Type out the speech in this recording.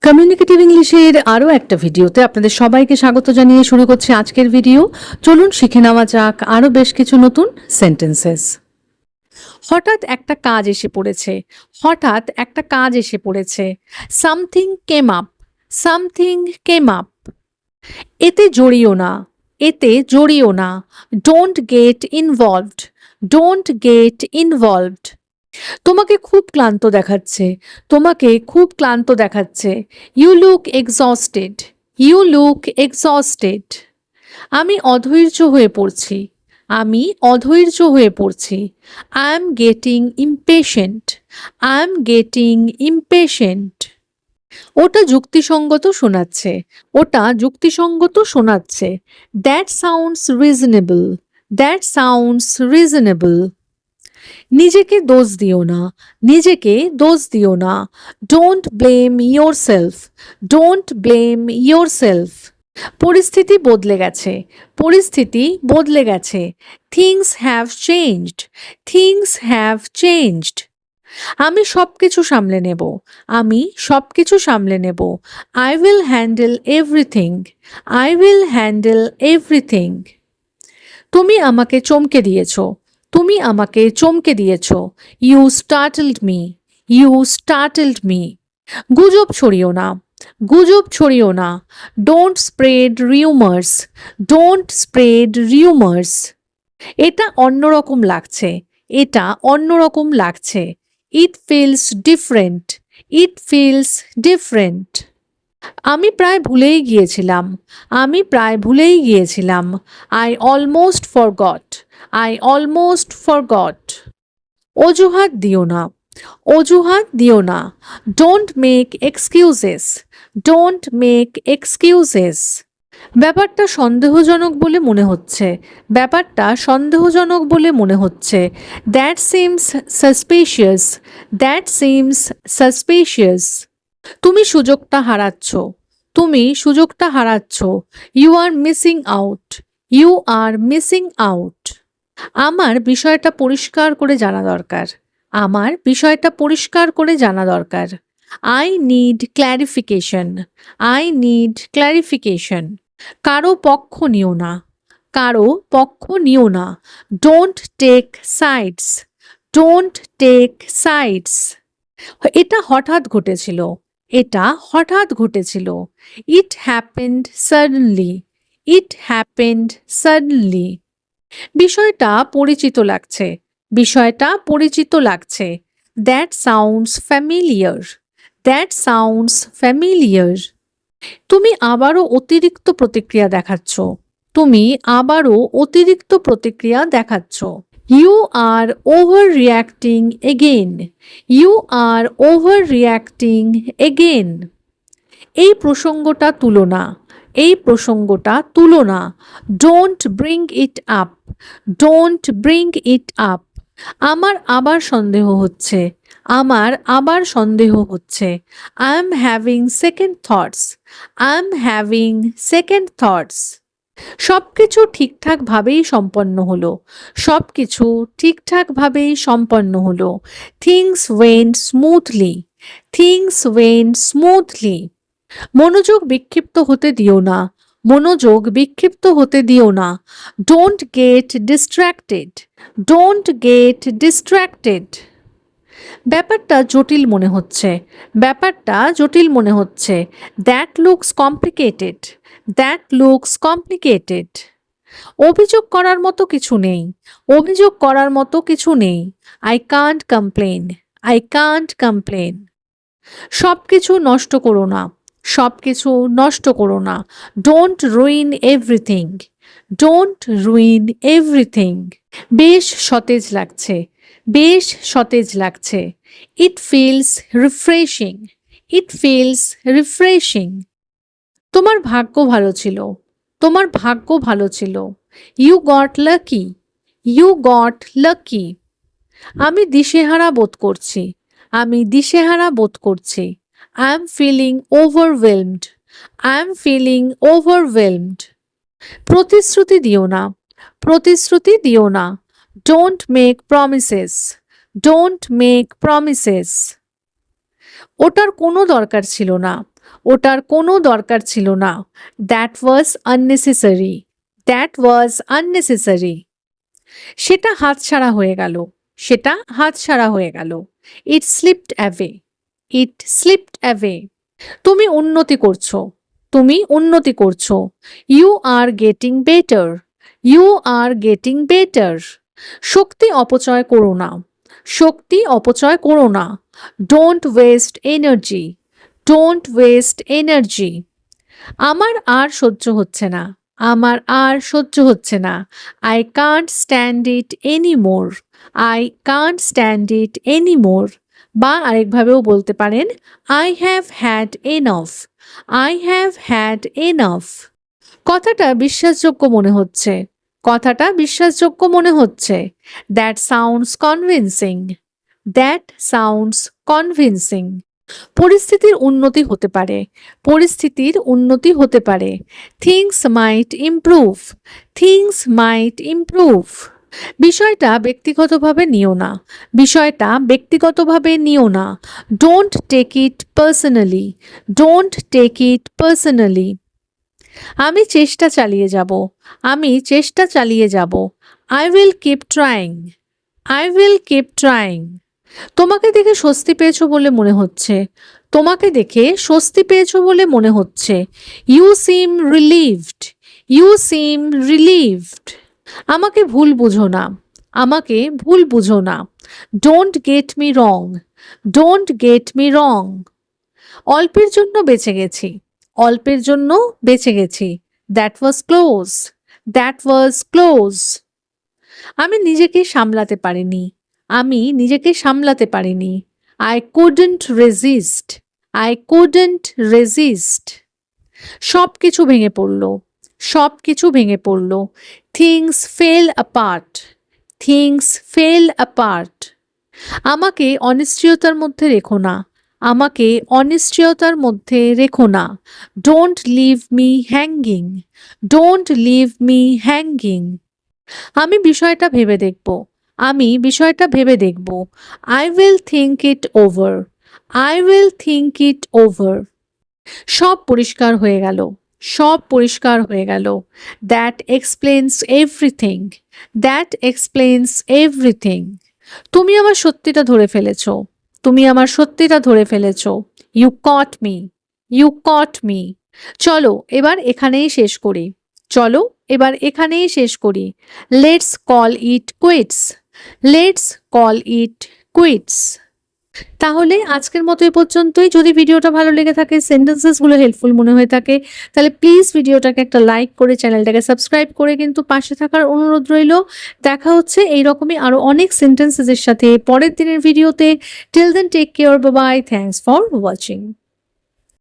Communicative ইংলিশের আরও একটা ভিডিওতে আপনাদের সবাইকে স্বাগত জানিয়ে শুরু করছি আজকের ভিডিও। চলুন শিখে নেওয়া যাক আরও বেশ কিছু নতুন সেন্টেন্সেস। হঠাৎ একটা কাজ এসে পড়েছে। হঠাৎ একটা কাজ এসে পড়েছে। Something came up. Something came up. এতে জড়িও না। এতে জড়িও না। Don't get involved. Don't get involved. তোমাকে খুব ক্লান্ত দেখাচ্ছে। তোমাকে খুব ক্লান্ত দেখাচ্ছে। You look exhausted. You look exhausted. আমি অধৈর্য হয়ে পড়ছি। আমি অধৈর্য হয়ে পড়ছি। I am getting impatient. I am getting impatient. ওটা যুক্তিসঙ্গত শোনাচ্ছে। ওটা যুক্তিসঙ্গত শোনাচ্ছে। That sounds reasonable. That sounds reasonable. নিজেকে দোষ দিও না। নিজেকে দোষ দিও না। Don't blame yourself. Don't blame yourself. পরিস্থিতি বদলে গেছে। পরিস্থিতি বদলে গেছে। Things have changed. Things have changed. আমি সব কিছু সামলে নেব। আমি সব কিছু সামলে নেব। I will handle everything. I will handle everything. তুমি আমাকে চমকে দিয়েছ। তুমি আমাকে চমকে দিয়েছ। You startled me. You startled me. গুজব ছড়িও না। গুজব ছড়িও না। Don't spread rumours. Don't spread rumours. এটা অন্যরকম লাগছে। এটা অন্যরকম লাগছে। It feels different. It feels different. আমি প্রায় ভুলেই গিয়েছিলাম। আমি প্রায় ভুলেই গিয়েছিলাম। I almost forgot. I almost forgot. অজুহাত দিও না। অজুহাত দিও না। Don't make excuses. Don't make excuses. ব্যাপারটা সন্দেহজনক বলে মনে হচ্ছে। ব্যাপারটা সন্দেহজনক বলে মনে হচ্ছে। That seems suspicious. That seems suspicious. তুমি সুযোগটা হারাচ্ছ। তুমি সুযোগটা হারাচ্ছ। You are missing out. You are missing out. আমার বিষয়টা পরিষ্কার করে জানা দরকার। আমার বিষয়টা পরিষ্কার করে জানা দরকার। I need clarification. I need clarification. কারো পক্ষ নিও না। কারো পক্ষ নিও না। Don't take sides. Don't take sides. এটা হঠাৎ ঘটেছিল। এটা হঠাৎ ঘটেছিল। It happened suddenly. It happened suddenly. বিষয়টা পরিচিত লাগছে। বিষয়টা পরিচিত লাগছে। That sounds familiar. That sounds familiar. তুমি আবারও অতিরিক্ত প্রতিক্রিয়া দেখাচ্ছ। তুমি আবারও অতিরিক্ত প্রতিক্রিয়া দেখাচ্ছ। You are overreacting again. You are overreacting again. এই প্রসঙ্গটা তুলো না। এই প্রসঙ্গটা তুলো না। Don't bring it up. Don't bring it up. আমার আবার সন্দেহ হচ্ছে। আমার আবার সন্দেহ হচ্ছে। I am having second thoughts. I am having second thoughts. সব কিছু ঠিকঠাকভাবেই সম্পন্ন হলো। সব কিছু ঠিকঠাকভাবেই সম্পন্ন হলো। Things went smoothly. Things went smoothly. মনোযোগ বিক্ষিপ্ত হতে দিও না। মনোযোগ বিক্ষিপ্ত হতে দিও না। Don't gate distracted. Don't get distracted. ব্যাপারটা জটিল মনে হচ্ছে। ব্যাপারটা জটিল মনে হচ্ছে। That looks complicated. That looks complicated. অভিযোগ করার মতো কিছু নেই। অভিযোগ করার মতো কিছু নেই। I can't complain. I can't complain. সব কিছু নষ্ট করো না। সব কিছু নষ্ট করো না। Don't ruin everything. Don't ruin everything. বেশ সতেজ লাগছে। বেশ সতেজ লাগছে। It feels refreshing. It feels refreshing. তোমার ভাগ্য ভালো ছিল। তোমার ভাগ্য ভালো ছিল। You got lucky. You got lucky. আমি দিশেহারা বোধ করছি। আমি দিশেহারা বোধ করছি। I am feeling overwhelmed. I am feeling overwhelmed. প্রতিশ্রুতি দিও না। প্রতিশ্রুতি দিও না। Don't make promises. Don't make promises. ওটার কোনো দরকার ছিল না। ওটার কোনো দরকার ছিল না। That was unnecessary. That was unnecessary. সেটা হাতছাড়া হয়ে গেল। সেটা হাতছাড়া হয়ে গেল। It slipped away. It slipped away. তুমি উন্নতি করছো। তুমি উন্নতি করছো। You are getting better. You are getting better. শক্তি অপচয় করো না। শক্তি অপচয় করো না। Don't waste energy. Don't waste energy. আমার আর সহ্য হচ্ছে না। আমার আর সহ্য হচ্ছে না। I can't stand it anymore. I can't stand it anymore. বা আরেকভাবেও বলতে পারেন, I have had enough. I have had enough. কথাটা বিশ্বাসযোগ্য মনে হচ্ছে। কথাটা বিশ্বাসযোগ্য মনে হচ্ছে। That sounds convincing. That sounds convincing. পরিস্থিতির উন্নতি হতে পারে। পরিস্থিতির উন্নতি হতে পারে। Things might improve. Things might improve. বিষয়টা ব্যক্তিগতভাবে নিও না। বিষয়টা ব্যক্তিগতভাবে নিও না। Don't take it personally. Don't take it personally. আমি চেষ্টা চালিয়ে যাব। আমি চেষ্টা চালিয়ে যাব। I will keep trying. I will keep trying. তোমাকে দেখে স্বস্তি পেয়েছো বলে মনে হচ্ছে। তোমাকে দেখে স্বস্তি পেয়েছো বলে মনে হচ্ছে। You seem relieved. You seem relieved. আমাকে ভুল বুঝো না। আমাকে ভুল বুঝো না। Don't get me wrong. Don't get me wrong. অল্পের জন্য বেঁচে গেছি। অল্পের জন্য বেঁচে গেছি। That was close. That was close. আমি নিজেকে সামলাতে পারিনি। আমি নিজেকে সামলাতে পারিনি। I couldn't resist. I couldn't resist. সব কিছু ভেঙে পড়ল। সব কিছু ভেঙে পড়ল। Things fell apart. Things fell apart. আমাকে অনিশ্চয়তার মধ্যে রেখো না। আমাকে অনিশ্চয়তার মধ্যে রেখো না। Don't leave me hanging. Don't leave me hanging. আমি বিষয়টা ভেবে দেখব। আমি বিষয়টা ভেবে দেখব। I will think it over. I will think it over. সব পরিষ্কার হয়ে গেল। সব পরিষ্কার হয়ে গেল। That explains everything. That explains everything. তুমি আমার সত্যিটা ধরে ফেলেছো। তুমি আমার সত্যিটা ধরে ফেলেছো। You caught me. You caught me. চলো এবার এখানেই শেষ করি। চলো এবার এখানেই শেষ করি। Let's call it quits. Let's call it quits. তাহলে আজকের মতো এ পর্যন্তই। যদি ভিডিওটা ভালো লেগে থাকে, সেন্টেন্সেসগুলো হেল্পফুল মনে হয়ে থাকে, তাহলে প্লিজ ভিডিওটাকে একটা লাইক করে চ্যানেলটাকে সাবস্ক্রাইব করে কিন্তু পাশে থাকার অনুরোধ রইল। দেখা হচ্ছে এইরকমই আরো অনেক সেন্টেন্সেসের সাথে পরের দিনের ভিডিওতে। Till then take care, bye bye, thanks for watching.